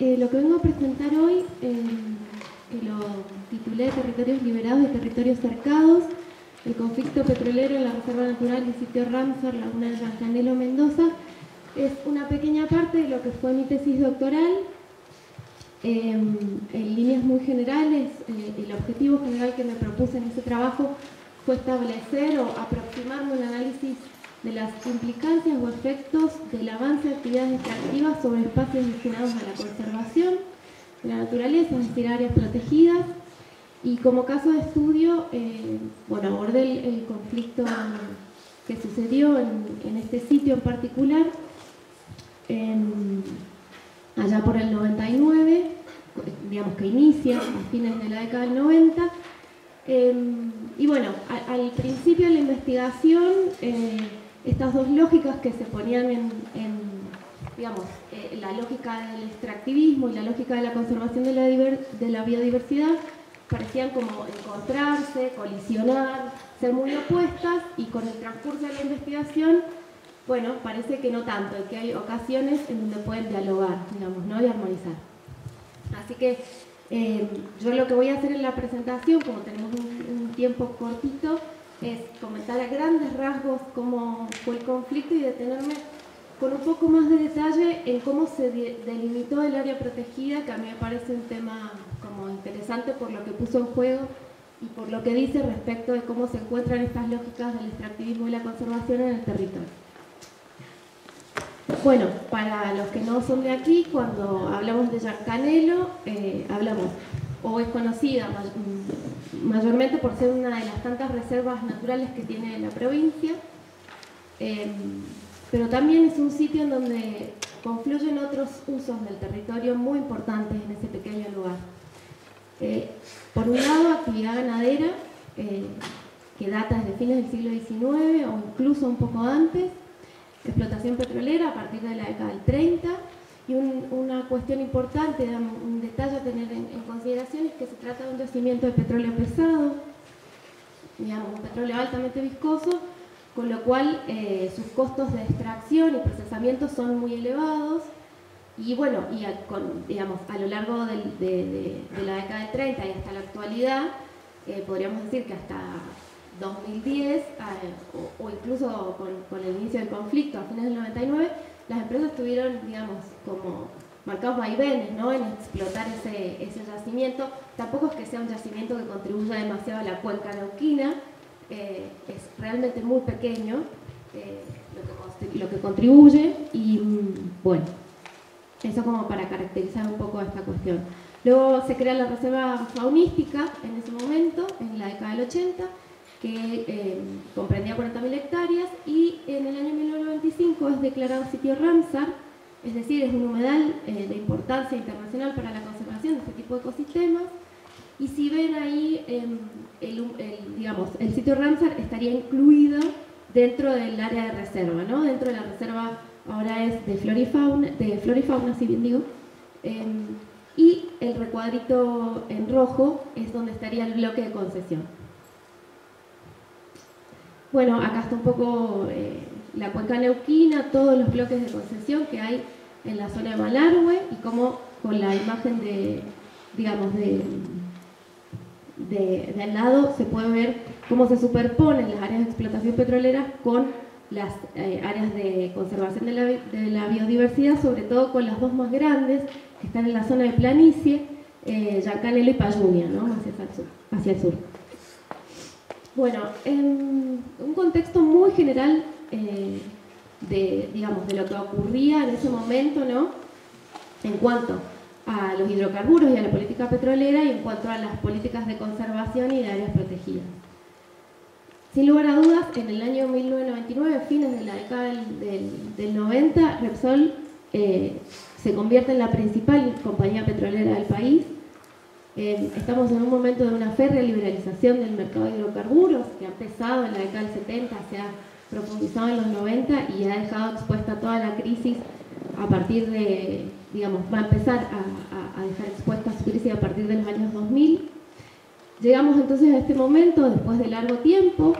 Lo que vengo a presentar hoy, que lo titulé Territorios Liberados y Territorios Cercados, el conflicto petrolero en la Reserva Natural del sitio Ramsar, Laguna de Yancanelo, Mendoza, es una pequeña parte de lo que fue mi tesis doctoral. En líneas muy generales, el objetivo general que me propuse en ese trabajo fue establecer o aproximarme un análisis de las implicancias o efectos del avance de actividades extractivas sobre espacios destinados a la conservación de la naturaleza, es decir, áreas protegidas. Y como caso de estudio, abordé el conflicto que sucedió en este sitio en particular, allá por el 99, digamos que inicia a fines de la década del 90. Y bueno, al principio de la investigación, estas dos lógicas que se ponían la lógica del extractivismo y la lógica de la conservación de la biodiversidad parecían como encontrarse, colisionar, ser muy opuestas, y con el transcurso de la investigación, bueno, parece que no tanto, que hay ocasiones en donde pueden dialogar, digamos, ¿no? Y armonizar. Así que yo lo que voy a hacer en la presentación, como tenemos un tiempo cortito, es comentar a grandes rasgos cómo fue el conflicto y detenerme con un poco más de detalle en cómo se delimitó el área protegida, que a mí me parece un tema como interesante por lo que puso en juego y por lo que dice respecto de cómo se encuentran estas lógicas del extractivismo y la conservación en el territorio. Bueno, para los que no son de aquí, cuando hablamos de Yancanelo, hablamos, o es conocida mayormente por ser una de las tantas reservas naturales que tiene la provincia, pero también es un sitio en donde confluyen otros usos del territorio muy importantes en ese pequeño lugar. Por un lado, actividad ganadera, que data desde fines del siglo XIX o incluso un poco antes, explotación petrolera a partir de la década del 30, y una cuestión importante, un detalle a tener en consideración, es que se trata de un yacimiento de petróleo pesado, digamos, un petróleo altamente viscoso, con lo cual sus costos de extracción y procesamiento son muy elevados, y bueno, a lo largo de la década del 30 y hasta la actualidad, podríamos decir que hasta 2010, o incluso con el inicio del conflicto a fines del 99, las empresas tuvieron, digamos, como marcados vaivenes, ¿no?, en explotar ese yacimiento. Tampoco es que sea un yacimiento que contribuya demasiado a la cuenca neuquina, es realmente muy pequeño lo que contribuye, y bueno, eso como para caracterizar un poco esta cuestión. Luego se crea la reserva faunística en ese momento, en la década del 80, que comprendía 40.000 hectáreas, y en el año 1995 es declarado sitio Ramsar, es decir, es un humedal de importancia internacional para la conservación de este tipo de ecosistemas. Y si ven ahí, el sitio Ramsar estaría incluido dentro del área de reserva, ¿no? Dentro de la reserva ahora es de flora y fauna, si bien digo, y el recuadrito en rojo es donde estaría el bloque de concesión. Bueno, acá está un poco la cuenca neuquina, todos los bloques de concesión que hay en la zona de Malargüe, y cómo con la imagen de al lado se puede ver cómo se superponen las áreas de explotación petrolera con las áreas de conservación de la biodiversidad, sobre todo con las dos más grandes que están en la zona de planicie, Yancanelo y Payunia, ¿no?, hacia el sur. Bueno, en un contexto muy general de lo que ocurría en ese momento, ¿no?, en cuanto a los hidrocarburos y a la política petrolera, y en cuanto a las políticas de conservación y de áreas protegidas. Sin lugar a dudas, en el año 1999, fines de la década del 90, Repsol se convierte en la principal compañía petrolera del país. Estamos en un momento de una férrea liberalización del mercado de hidrocarburos, que ha empezado en la década del 70, se ha profundizado en los 90 y ha dejado expuesta toda la crisis a partir de, va a empezar a dejar expuesta su crisis a partir de los años 2000. Llegamos entonces a este momento, después de largo tiempo,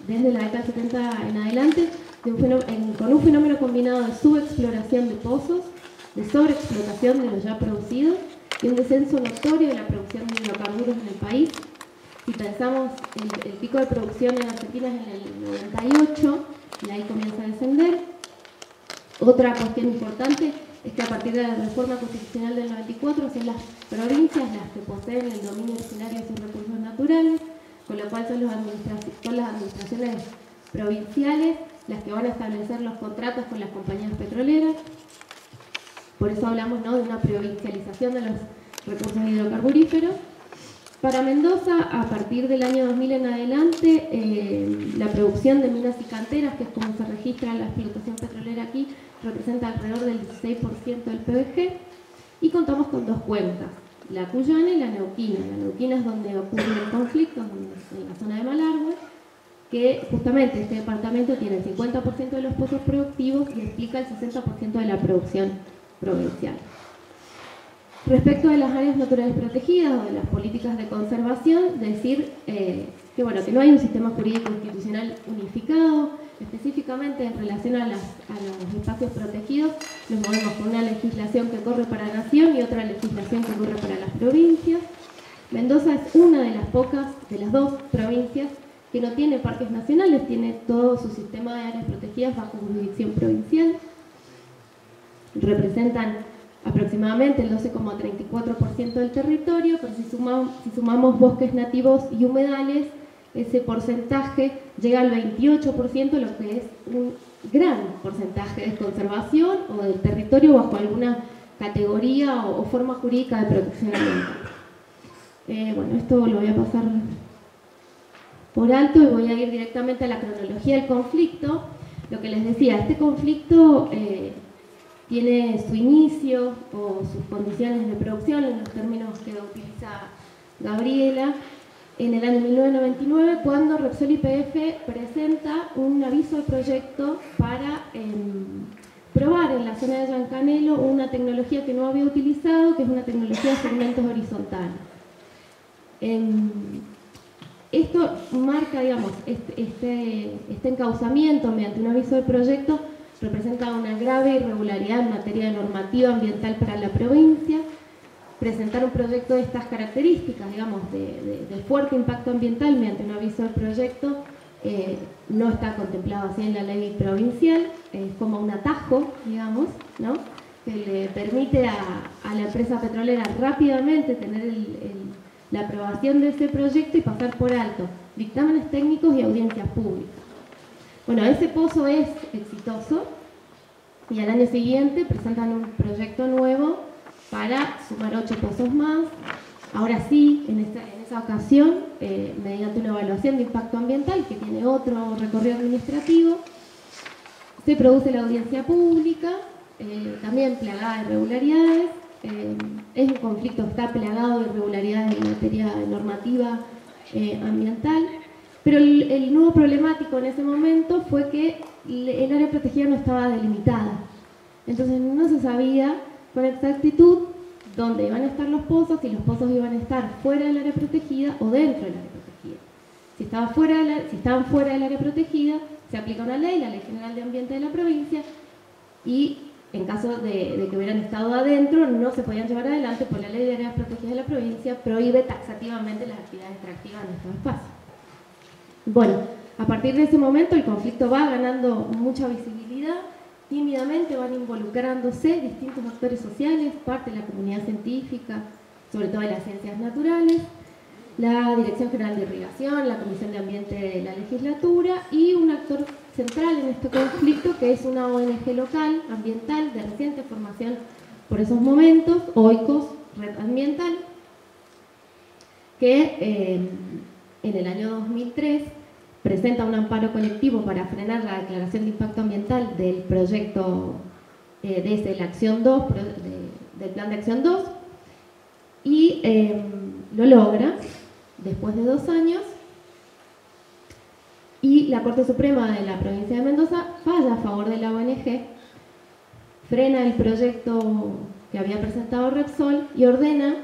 desde la década del 70 en adelante, con un fenómeno combinado de subexploración de pozos de sobreexplotación de lo ya producido y un descenso notorio de la producción de hidrocarburos en el país. Si pensamos, el pico de producción en Argentina es en el 98 y ahí comienza a descender. Otra cuestión importante es que a partir de la reforma constitucional del 94 son las provincias las que poseen el dominio originario de sus recursos naturales, con lo cual son las administraciones provinciales las que van a establecer los contratos con las compañías petroleras. Por eso hablamos, ¿no?, de una provincialización de los recursos hidrocarburíferos. Para Mendoza, a partir del año 2000 en adelante, la producción de minas y canteras, que es como se registra la explotación petrolera aquí, representa alrededor del 16% del PBG, y contamos con dos cuencas, la cuyana y la neuquina. La neuquina es donde ocurre el conflicto, en la zona de Malargüe, que justamente este departamento tiene el 50% de los pozos productivos y explica el 60% de la producción provincial. Respecto de las áreas naturales protegidas o de las políticas de conservación, decir que no hay un sistema jurídico institucional unificado. Específicamente en relación a los espacios protegidos, nos movemos con una legislación que corre para la nación y otra legislación que corre para las provincias. Mendoza es una de las dos provincias que no tiene parques nacionales, tiene todo su sistema de áreas protegidas bajo jurisdicción provincial. Representan aproximadamente el 12,34% del territorio, pero si sumamos bosques nativos y humedales, ese porcentaje llega al 28%, lo que es un gran porcentaje de conservación o del territorio bajo alguna categoría o forma jurídica de protección ambiental. Esto lo voy a pasar por alto y voy a ir directamente a la cronología del conflicto. Lo que les decía, este conflicto tiene su inicio o sus condiciones de producción en los términos que utiliza Gabriela en el año 1999, cuando Repsol YPF presenta un aviso de proyecto para probar en la zona de Llancanelo una tecnología que no había utilizado, que es una tecnología de segmentos horizontales. Esto marca, digamos, este encauzamiento mediante un aviso de proyecto representa una grave irregularidad en materia de normativa ambiental para la provincia. Presentar un proyecto de estas características, digamos, de fuerte impacto ambiental mediante un aviso de proyecto, no está contemplado así en la ley provincial, es como un atajo, digamos, ¿no?, que le permite a la empresa petrolera rápidamente tener la aprobación de ese proyecto y pasar por alto dictámenes técnicos y audiencias públicas. Bueno, ese pozo es exitoso y al año siguiente presentan un proyecto nuevo para sumar 8 pozos más. Ahora sí, en esa ocasión, mediante una evaluación de impacto ambiental que tiene otro recorrido administrativo, se produce la audiencia pública, también plagada de irregularidades. Es un conflicto que está plagado de irregularidades en materia normativa ambiental, pero el nuevo problemático en ese momento fue que el área protegida no estaba delimitada. Entonces no se sabía con exactitud dónde iban a estar los pozos, si los pozos iban a estar fuera del área protegida o dentro del área protegida. Si estaban fuera del área protegida, se aplica una ley, la Ley General de Ambiente de la provincia, y en caso de que hubieran estado adentro, no se podían llevar adelante, por la Ley de Áreas Protegidas de la provincia prohíbe taxativamente las actividades extractivas en estos espacios. Bueno, a partir de ese momento el conflicto va ganando mucha visibilidad, tímidamente van involucrándose distintos actores sociales, parte de la comunidad científica, sobre todo de las ciencias naturales, la Dirección General de Irrigación, la Comisión de Ambiente de la Legislatura y un actor central en este conflicto que es una ONG local, ambiental, de reciente formación por esos momentos, OICOS, Red Ambiental, que en el año 2003 presenta un amparo colectivo para frenar la declaración de impacto ambiental del proyecto desde la Acción 2, del Plan de Acción 2, y lo logra después de 2 años, y la Corte Suprema de la provincia de Mendoza falla a favor de la ONG, frena el proyecto que había presentado Repsol y ordena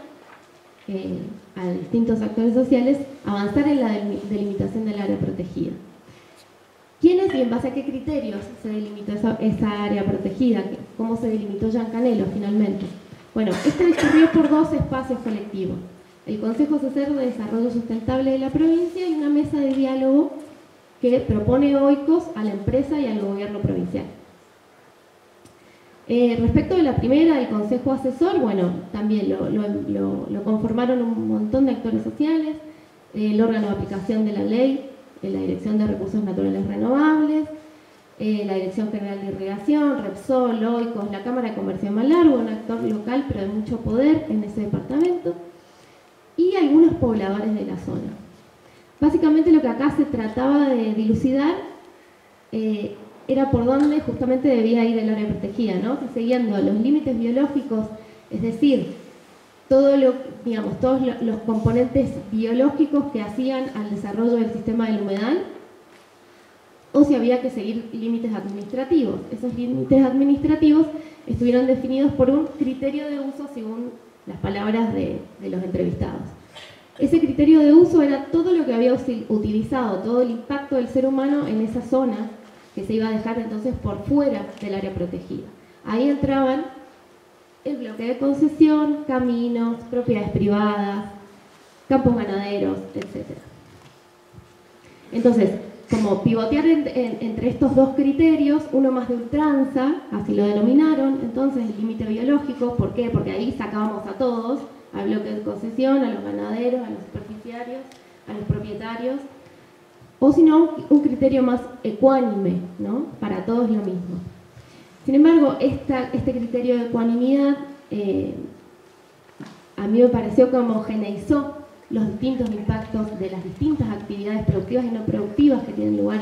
a distintos actores sociales avanzar en la delimitación del área protegida. ¿Quiénes criterios y en base a qué criterios se delimitó esa área protegida, cómo se delimitó Llancanelo finalmente. Bueno, esta discurrió por dos espacios colectivos: el Consejo Asesor de Desarrollo Sustentable de la provincia y una mesa de diálogo que propone OICOS a la empresa y al gobierno provincial. Respecto de la primera, el Consejo Asesor, bueno, también lo conformaron un montón de actores sociales, el órgano de aplicación de la ley, la Dirección de Recursos Naturales Renovables, la Dirección General de Irrigación, Repsol, OICOS, la Cámara de Comercio de Malargüe, un actor local pero de mucho poder en ese departamento, y algunos pobladores de la zona. Básicamente lo que acá se trataba de dilucidar era por dónde justamente debía ir el área protegida, ¿no? Que siguiendo los límites biológicos, es decir, todos los componentes biológicos que hacían al desarrollo del sistema del humedal, o si había que seguir límites administrativos. Esos límites administrativos estuvieron definidos por un criterio de uso según las palabras de los entrevistados. Ese criterio de uso era todo lo que había utilizado, todo el impacto del ser humano en esa zona que se iba a dejar entonces por fuera del área protegida. Ahí entraban el bloque de concesión, caminos, propiedades privadas, campos ganaderos, etc. Entonces, como pivotear entre estos dos criterios, uno más de ultranza, así lo denominaron, entonces el límite biológico. ¿Por qué? Porque ahí sacábamos a todos, al bloque de concesión, a los ganaderos, a los superficiarios, a los propietarios, o si no, un criterio más ecuánime, ¿no? Para todos lo mismo. Sin embargo, este criterio de ecuanimidad a mí me pareció que homogeneizó los distintos impactos de las distintas actividades productivas y no productivas que tienen lugar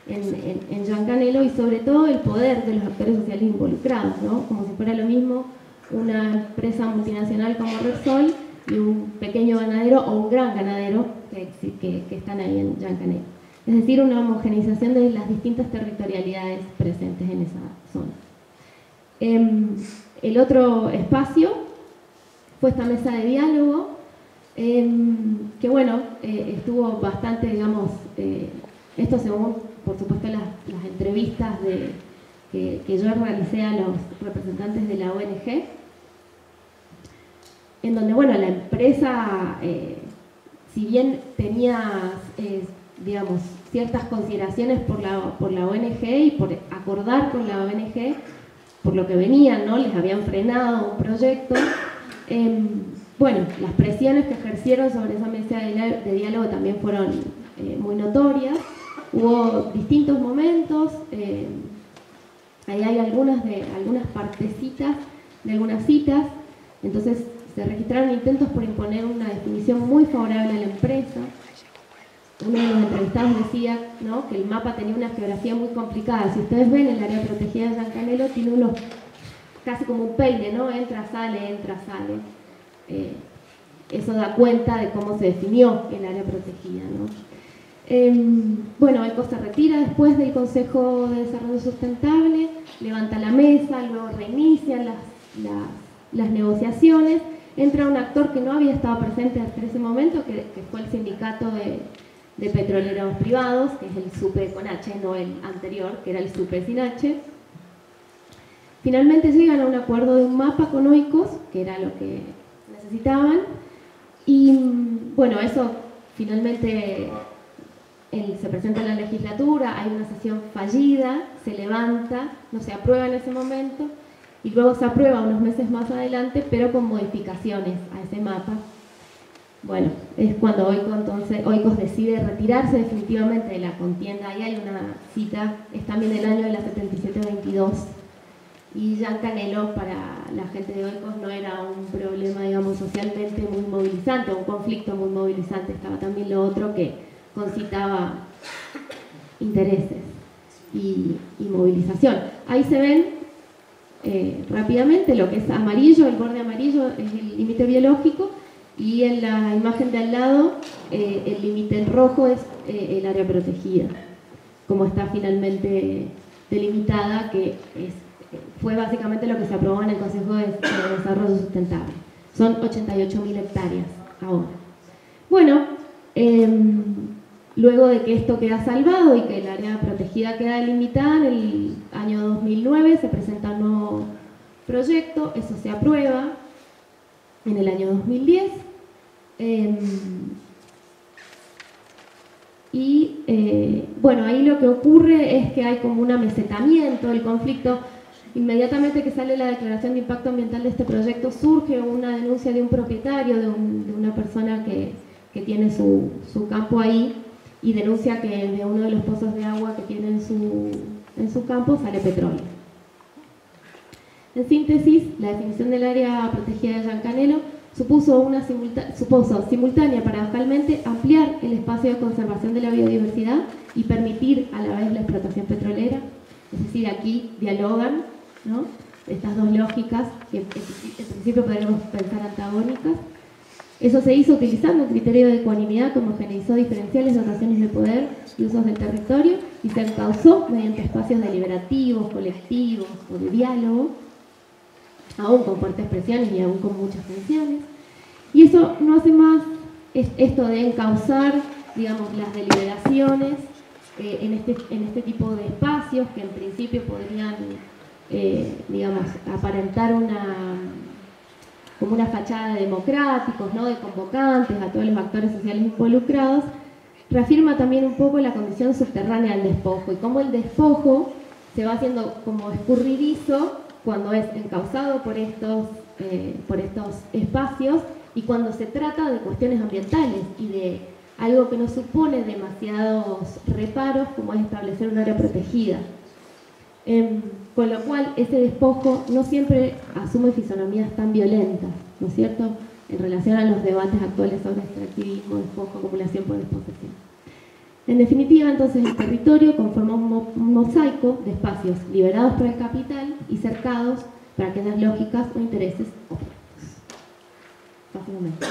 en Llancanelo, y sobre todo el poder de los actores sociales involucrados, ¿no? Como si fuera lo mismo una empresa multinacional como Repsol y un pequeño ganadero o un gran ganadero que están ahí en Llancanelo. Es decir, una homogeneización de las distintas territorialidades presentes en esa zona. El otro espacio fue esta mesa de diálogo, que bueno, estuvo bastante, digamos, esto según, por supuesto, las entrevistas que yo realicé a los representantes de la ONG, en donde, bueno, la empresa, si bien tenía, digamos, ciertas consideraciones por la ONG y por acordar con la ONG, por lo que venían, ¿no? Les habían frenado un proyecto. Bueno, las presiones que ejercieron sobre esa mesa de diálogo también fueron muy notorias. Hubo distintos momentos, ahí hay algunas partecitas de algunas citas. Entonces se registraron intentos por imponer una definición muy favorable a la empresa. Uno de los entrevistados decía, ¿no?, que el mapa tenía una geografía muy complicada. Si ustedes ven, el área protegida de Llancanelo tiene unos, casi como un peine, ¿no? Entra, sale, entra, sale. Eso da cuenta de cómo se definió el área protegida, ¿no? Bueno, ECO se retira después del Consejo de Desarrollo Sustentable, levanta la mesa, luego reinician las negociaciones. Entra un actor que no había estado presente hasta ese momento, que fue el sindicato de petroleros privados, que es el SUPE con H, no el anterior, que era el SUPE sin H. Finalmente llegan a un acuerdo de un mapa con OICOS, que era lo que necesitaban, y bueno, eso finalmente se presenta en la legislatura, hay una sesión fallida, se levanta, no se aprueba en ese momento, y luego se aprueba unos meses más adelante, pero con modificaciones a ese mapa. Bueno, es cuando OICOS decide retirarse definitivamente de la contienda. Ahí hay una cita, es también el año de la 77-22, y Llancanelo para la gente de OICOS no era un problema, digamos, socialmente muy movilizante, un conflicto muy movilizante. Estaba también lo otro que concitaba intereses y movilización. Ahí se ven rápidamente lo que es amarillo, el borde amarillo es el límite biológico, y en la imagen de al lado el límite en rojo es el área protegida, como está finalmente delimitada, que fue básicamente lo que se aprobó en el Consejo de Desarrollo Sustentable. Son 88.000 hectáreas ahora. Bueno, Luego de que esto queda salvado y que el área protegida queda delimitada, en el año 2009 se presenta un nuevo proyecto, eso se aprueba en el año 2010. Bueno, ahí lo que ocurre es que hay como un amesetamiento del conflicto. Inmediatamente que sale la declaración de impacto ambiental de este proyecto, surge una denuncia de un propietario, de una persona que tiene su campo ahí, y denuncia que de uno de los pozos de agua que tiene en su campo sale petróleo. En síntesis, la definición del área protegida de Llancanelo supuso simultánea paradojalmente ampliar el espacio de conservación de la biodiversidad y permitir a la vez la explotación petrolera. Es decir, aquí dialogan, ¿no?, estas dos lógicas que en principio podríamos pensar antagónicas. Eso se hizo utilizando el criterio de ecuanimidad que homogeneizó diferenciales dotaciones de poder y usos del territorio y se encauzó mediante espacios deliberativos, colectivos o de diálogo, aún con fuertes presiones y aún con muchas tensiones. Y eso no hace más esto de encauzar, digamos, las deliberaciones en este tipo de espacios que en principio podrían, digamos, aparentar como una fachada de democráticos, ¿no?, de convocantes a todos los actores sociales involucrados, reafirma también un poco la condición subterránea del despojo y cómo el despojo se va haciendo como escurridizo cuando es encauzado por estos espacios y cuando se trata de cuestiones ambientales y de algo que no supone demasiados reparos como es establecer un área protegida. Con lo cual ese despojo no siempre asume fisonomías tan violentas, ¿no es cierto?, en relación a los debates actuales sobre extractivismo, despojo, acumulación por desposesión. En definitiva, entonces, el territorio conforma un mosaico de espacios liberados por el capital y cercados para aquellas lógicas o intereses opuestos. Básicamente.